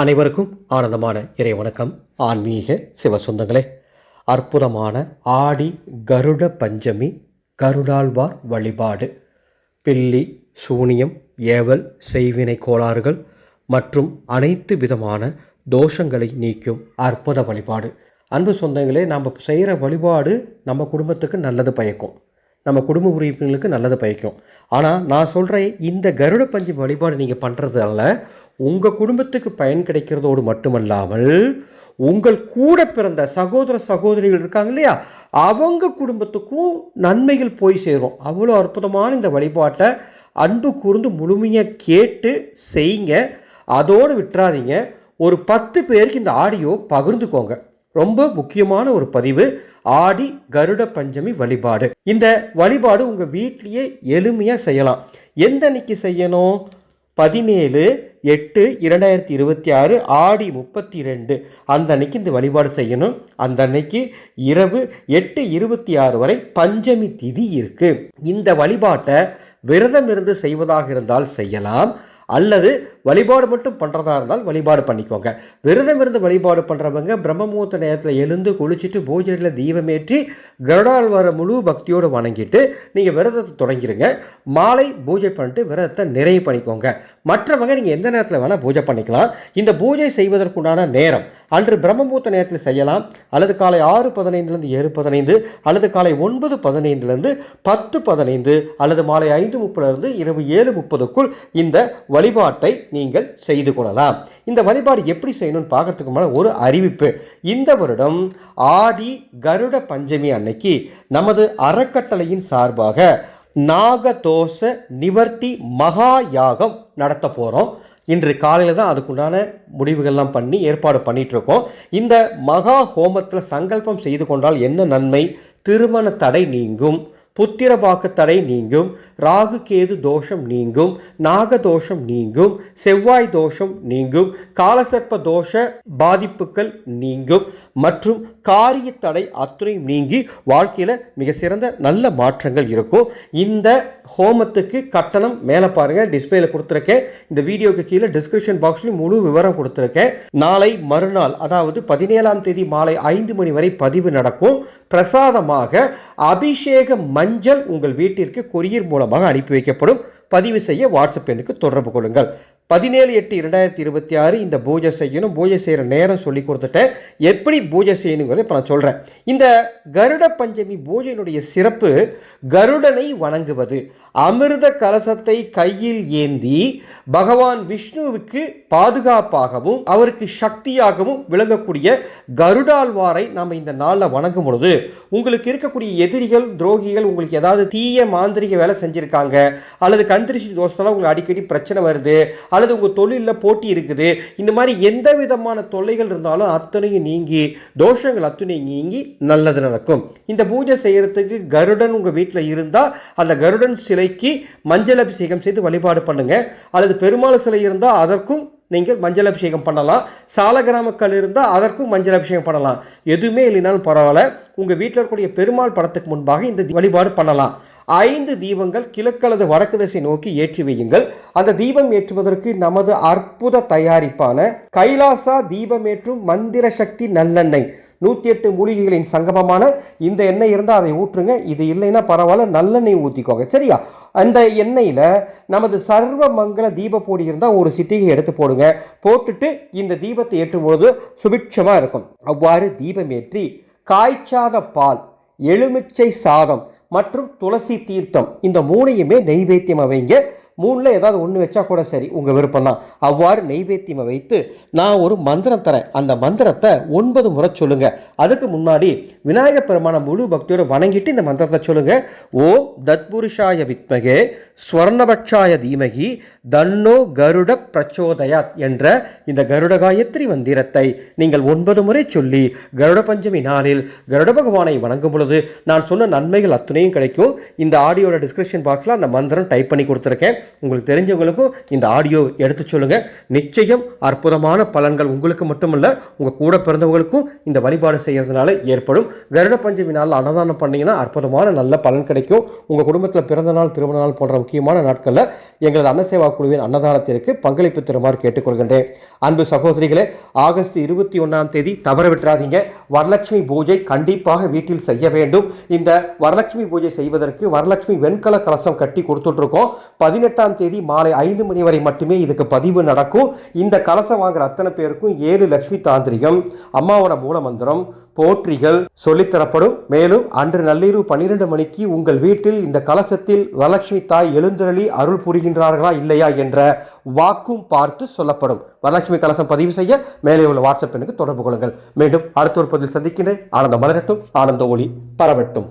அனைவருக்கும் ஆனந்தமான இறை வணக்கம். ஆன்மீக சிவ சொந்தங்களே, அற்புதமான ஆடி கருட பஞ்சமி கருடாழ்வார் வழிபாடு. பில்லி, சூனியம், ஏவல், செய்வினை கோளாறுகள் மற்றும் அனைத்து விதமான தோஷங்களை நீக்கும் அற்புத வழிபாடு. அன்பு சொந்தங்களே, நம்ம செய்கிற வழிபாடு நம்ம குடும்பத்துக்கு நல்லது பயக்கும், நம்ம குடும்ப உறுப்பினர்களுக்கு நல்லது பயக்கும். ஆனால் நான் சொல்கிறேன், இந்த கருட பஞ்சமி வழிபாடு நீங்கள் பண்ணுறதால உங்கள் குடும்பத்துக்கு பயன் கிடைக்கிறதோடு மட்டுமல்லாமல் உங்கள் கூட பிறந்த சகோதர சகோதரிகள் இருக்காங்க இல்லையா, அவங்க குடும்பத்துக்கும் நன்மைகள் போய் சேரும். அவ்வளோ அற்புதமான இந்த வழிபாட்டை அன்பு கூர்ந்து முழுமையாக கேட்டு செய்யுங்க. அதோடு விட்டுறாதீங்க. ஒரு 10 பேருக்கு இந்த ஆடியோ பகிர்ந்துக்கோங்க. ரொம்ப முக்கியமான ஒரு பதிவு, ஆடி கருட பஞ்சமி வழிபாடு. இந்த வழிபாடு உங்கள் வீட்லேயே எளிமையாக செய்யலாம். எந்த அன்னைக்கு செய்யணும்? 17/8/2026 ஆடி 32 அந்த அன்னைக்கு இந்த வழிபாடு செய்யணும். அந்த அன்னைக்கு இரவு 8:26 வரை பஞ்சமி திதி இருக்கு. இந்த வழிபாட்டை விரதம் இருந்து செய்வதாக இருந்தால் செய்யலாம், அல்லது வழிபாடு மட்டும் பண்ணுறதா இருந்தால் வழிபாடு பண்ணிக்கோங்க. விரதம் இருந்து வழிபாடு பண்ணுறவங்க பிரம்ம முகூர்த்த நேரத்தில் எழுந்து குளிச்சுட்டு பூஜையில் தீபமேற்றி கருடாழ்வாரை முழு பக்தியோடு வணங்கிட்டு நீங்கள் விரதத்தை தொடங்கிடுங்க. மாலை பூஜை பண்ணிட்டு விரதத்தை நிறைவு பண்ணிக்கோங்க. மற்றவங்க நீங்கள் எந்த நேரத்தில் வேணால் பூஜை பண்ணிக்கலாம். இந்த பூஜை செய்வதற்குண்டான நேரம் அன்று பிரம்ம முகூர்த்த நேரத்தில் செய்யலாம், அல்லது காலை 6:15 7:15, அல்லது காலை 9:15 10:15, அல்லது மாலை 5:30 இரவு 7:30 இந்த வழிபாட்டை நீங்கள் செய்து கொள்ளலாம். இந்த வழிபாடு எப்படி செய்யணும்னு பார்க்கறதுக்கு முன்னாடி ஒரு அறிவிப்பு. இந்த வருடம் ஆடி கருட பஞ்சமி அன்னைக்கு நமது அறக்கட்டளையின் சார்பாக நாகதோஷ நிவர்த்தி மகா யாகம் நடத்த போகிறோம். இன்று காலையில் தான் அதுக்குண்டான முடிவுகள்லாம் பண்ணி ஏற்பாடு பண்ணிகிட்ருக்கோம். இந்த மகா ஹோமத்தில் சங்கல்பம் செய்து கொண்டால் என்ன நன்மை? திருமண தடை நீங்கும், புத்திரபாக்கு தடை நீங்கும், ராகு கேது தோஷம் நீங்கும், நாகதோஷம் நீங்கும், செவ்வாய் தோஷம் நீங்கும், காலசர்ப்ப தோஷ பாதிப்புகள் நீங்கும் மற்றும் காரிய தடை அத்துணை நீங்கி வாழ்க்கையில் மிக சிறந்த நல்ல மாற்றங்கள் இருக்கும். இந்த ஹோமத்துக்கு கட்டணம் மேலே பாருங்கள், டிஸ்பிளேல கொடுத்துருக்கேன். இந்த வீடியோக்கு கீழே டிஸ்கிரிப்ஷன் பாக்ஸ்லையும் முழு விவரம் கொடுத்துருக்கேன். நாளை மறுநாள், அதாவது 17ஆம் தேதி மாலை 5 மணி வரை பதிவு நடக்கும். பிரசாதமாக அபிஷேக மஞ்சள் உங்கள் வீட்டிற்கு கொரியர் மூலமாக அனுப்பி வைக்கப்படும். பதிவு செய்ய வாட்ஸ்அப் எண்ணுக்கு தொடர்பு கொள்ளுங்கள். 17/8/2026 இந்த பூஜை செய்யணும். பூஜை செய்கிற நேரம் சொல்லி கொடுத்துட்டேன். எப்படி பூஜை செய்யணுங்கிறத இப்போ நான் சொல்கிறேன். இந்த கருட பஞ்சமி பூஜையினுடைய சிறப்பு கருடனை வணங்குவது. அமிர்த கலசத்தை கையில் ஏந்தி பகவான் விஷ்ணுவுக்கு பாதுகாப்பாகவும் அவருக்கு சக்தியாகவும் விளங்கக்கூடிய கருடாழ்வாரை நாம் இந்த நாளில் வணங்கும் பொழுது உங்களுக்கு இருக்கக்கூடிய எதிரிகள், துரோகிகள், உங்களுக்கு ஏதாவது தீய மாந்திரிக வேலை செஞ்சுருக்காங்க, அல்லது கந்திரிச்சி தோஷத்தால் உங்களுக்கு அடிக்கடி பிரச்சனை வருது, அல்லது உங்கள் தொழிலில் போட்டி இருக்குது, இந்த மாதிரி எந்த விதமான தொல்லைகள் இருந்தாலும் அத்தனையும் நீங்கி, தோஷங்கள் அத்தனை நீங்கி நல்லது நடக்கும். இந்த பூஜை செய்யறதுக்கு கருடன் உங்கள் வீட்டில் இருந்தால் அந்த கருடன் சிலைக்கு மஞ்சள் அபிஷேகம் செய்து வழிபாடு பண்ணுங்க. அல்லது பெருமாள் சிலை இருந்தால் அதற்கும் நீங்கள் மஞ்சள் அபிஷேகம் பண்ணலாம். சாலகிராமக்கல் இருந்தால் அதற்கும் மஞ்சள் அபிஷேகம் பண்ணலாம். எதுவுமே இல்லைனாலும் பரவாயில்ல, உங்கள் வீட்டில் இருக்கக்கூடிய பெருமாள் படத்துக்கு முன்பாக இந்த வழிபாடு பண்ணலாம். 5 தீபங்கள் கிழக்கு அல்லது வடக்கு திசை நோக்கி ஏற்றி வையுங்கள். அந்த தீபம் ஏற்றுவதற்கு நமது அற்புத தயாரிப்பான கைலாசா தீபமேற்றும் மந்திர சக்தி நல்லெண்ணெய் 108 மூலிகைகளின் சங்கமமான இந்த எண்ணெய் இருந்தால் அதை ஊற்றுங்க. இது இல்லைன்னா பரவாயில்ல, நல்லெண்ணெய் ஊற்றிக்கோங்க, சரியா? அந்த எண்ணெயில் நமது சர்வ மங்கள தீப பொடி இருந்தால் ஒரு சிட்டிகை எடுத்து போடுங்க. போட்டுட்டு இந்த தீபத்தை ஏற்றும் பொழுது சுபிட்சமாக இருக்கும். அவ்வாறு தீபம் ஏற்றி காய்ச்சாத பால், எலுமிச்சை சாதம் மற்றும் துளசி தீர்த்தம் இந்த 3யுமே நெய்வேத்தியம் வைங்க. 3ல் ஏதாவது ஒன்று வச்சா கூட சரி, உங்கள் விருப்பம் தான். அவ்வாறு நெய்வேத்தியம் வைத்து நான் ஒரு மந்திரம் தரேன். அந்த மந்திரத்தை 9 முறை சொல்லுங்கள். அதுக்கு முன்னாடி விநாயகப் பெருமான முழு பக்தியோடு வணங்கிட்டு இந்த மந்திரத்தை சொல்லுங்கள். ஓம் தத்புருஷாய வித்மகே ஸ்வர்ணபட்சாய தீமகி தன்னோ கருட பிரச்சோதயாத் என்ற இந்த கருட காயத்ரி மந்திரத்தை நீங்கள் 9 முறை சொல்லி கருட பஞ்சமி நாளில் கருட பகவானை வணங்கும் பொழுது நான் சொன்ன நன்மைகள் அத்தனையும் கிடைக்கும். இந்த ஆடியோட டிஸ்கிரிப்ஷன் பாக்ஸில் அந்த மந்திரம் டைப் பண்ணி கொடுத்துருக்கேன். உங்களுக்கு தெரிஞ்சவங்களுக்கும் இந்த ஆடியோ எடுத்து சொல்லுங்கள். நிச்சயம் அற்புதமான பலன்கள் உங்களுக்கு மட்டுமல்ல, உங்கள் கூட பிறந்தவங்களுக்கும் இந்த வழிபாடு செய்கிறதுனால ஏற்படும். கருட பஞ்சமி நாளில் அன்னதானம் பண்ணிங்கன்னா அற்புதமான நல்ல பலன் கிடைக்கும். உங்கள் குடும்பத்தில் பிறந்த நாள், திருமண நாள் போன்ற முக்கியமான நாட்களில் எங்களது அன்னசேவா குழுவின் அன்னதானத்திற்கு பங்களிப்பு தருமாறு கேட்டுக்கொள்கின்றேன். அன்பு சகோதரிகளே, ஆகஸ்ட் 21 தவற விட்டுறாதீங்க. வரலட்சுமி பூஜை கண்டிப்பாக வீட்டில் செய்ய வேண்டும். இந்த வரலட்சுமி பூஜை செய்வதற்கு வரலட்சுமி வெண்கல கலசம் கட்டி கொடுத்துட்டு இருக்கோம். 18 மாலை 5 மணி வரை மட்டுமே இதுக்கு பதிவு நடக்கும். இந்த கலசம் வாங்குற அத்தனை பேருக்கும் 7 லட்சுமி தாந்திரிகம், அம்மாவோட மூலமந்திரம், போற்றிகள் சொல்லித்தரப்படும். மேலும் அன்று நள்ளிரவு 12 மணிக்கு உங்கள் வீட்டில் இந்த கலசத்தில் வரலட்சுமி தாய் எழுந்தருளி அருள் புரிகின்றார்களா இல்லையா என்ற வாக்கும் பார்த்து சொல்லப்படும். வரலட்சுமி கலசம் பதிவு செய்ய மேலே உள்ள வாட்ஸ்அப் எண்ணுக்கு தொடர்பு கொள்ளுங்கள். மீண்டும் அடுத்த ஒரு பதிவில் சந்திக்கின்றேன். ஆனந்த மலரட்டும், ஆனந்த ஒளி பரவட்டும்.